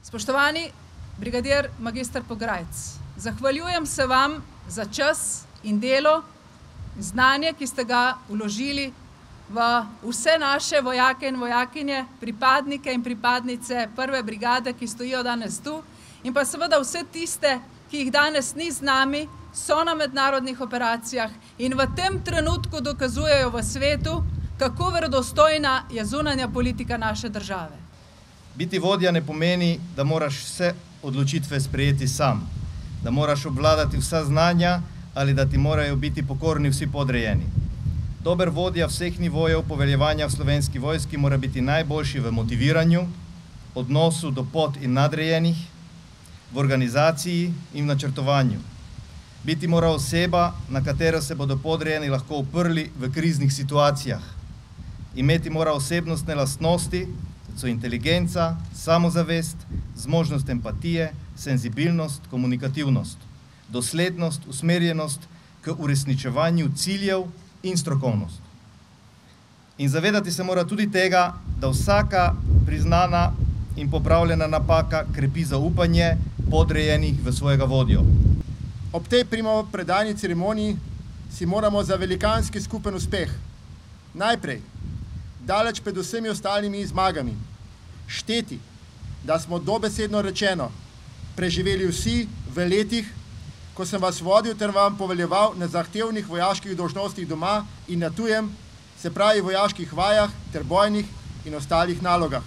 Spoštovani brigadir magister Pograjc, zahvaljujem se vam za čas in delo in znanje, ki ste ga vložili v vse naše vojake in vojakinje, pripadnike in pripadnice prve brigade, ki stojijo danes tu, in pa seveda vse tiste, ki jih danes ni z nami, so na mednarodnih operacijah in v tem trenutku dokazujejo v svetu, kako verodostojna je zunanja politika naše države. Biti vodja ne pomeni, da moraš vse odločitve sprejeti sam, da moraš obvladati vsa znanja ali da ti morajo biti pokorni vsi podrejeni. Dober vodja vseh nivojev poveljevanja v Slovenski vojski mora biti najboljši v motiviranju, odnosu do pod- in nadrejenih, v organizaciji in v načrtovanju. Biti mora oseba, na katero se bodo podrejeni lahko uprli v kriznih situacijah. Imeti mora osebnostne lastnosti, so inteligenca, samozavest, zmožnost empatije, senzibilnost, komunikativnost, doslednost, usmerjenost k uresničevanju ciljev in strokovnost. In zavedati se mora tudi tega, da vsaka priznana in popravljena napaka krepi zaupanje podrejenih v svojega vodjo. Ob tej primopredajni ceremoniji si moramo za velikanski skupen uspeh najprej, daleč pred vsemi ostalimi zmagami, šteti, da smo dobesedno rečeno preživeli vsi v letih, ko sem vas vodil ter vam poveljeval na zahtevnih vojaških dolžnostih doma in na tujem, se pravi vojaških vajah ter bojnih in ostalih nalogah.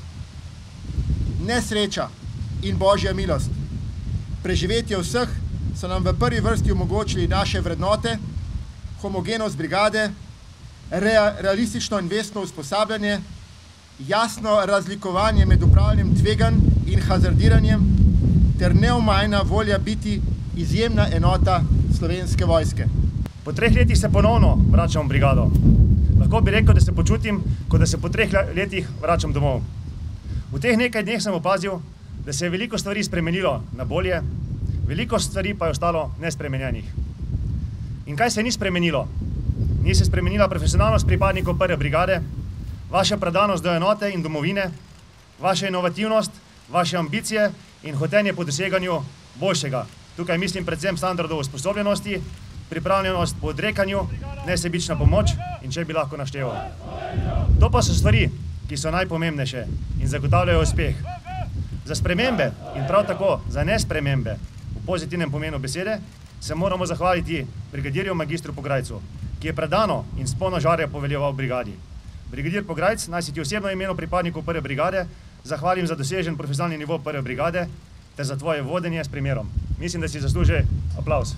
Nesreča in božja milost, preživetje vseh so nam v prvi vrsti omogočili naše vrednote, homogenost brigade, realistično in vestno usposabljanje, jasno razlikovanje med upravljanjem tveganj in hazardiranjem ter neomajna volja biti izjemna enota Slovenske vojske. Po 3 letih se ponovno vračam v brigado. Lahko bi rekel, da se počutim, kot da se po 3 letih vračam domov. V teh nekaj dneh sem opazil, da se je veliko stvari spremenilo na bolje, veliko stvari pa je ostalo nespremenjenih. In kaj se ni spremenilo? Ni se spremenila profesionalnost pripadnikov prve brigade, vaša predanost do enote in domovine, vaša inovativnost, vaše ambicije in hotenje po doseganju boljšega. Tukaj mislim predvsem standardov usposobljenosti, pripravljenost po odrekanju, nesebična pomoč in če bi lahko našteval. To pa so stvari, ki so najpomembnejše in zagotavljajo uspeh. Za spremembe in prav tako za nespremembe v pozitivnem pomenu besede se moramo zahvaliti brigadirju magistru Pograjcu, ki je predano in s polno žarja poveljeval brigadi. Brigadir Pograjc, naj se ti osebno imenu pripadnikov prve brigade zahvalim za dosežen profesionalni nivo prve brigade ter za tvoje vodenje s primerom. Mislim, da si zasluži aplavz.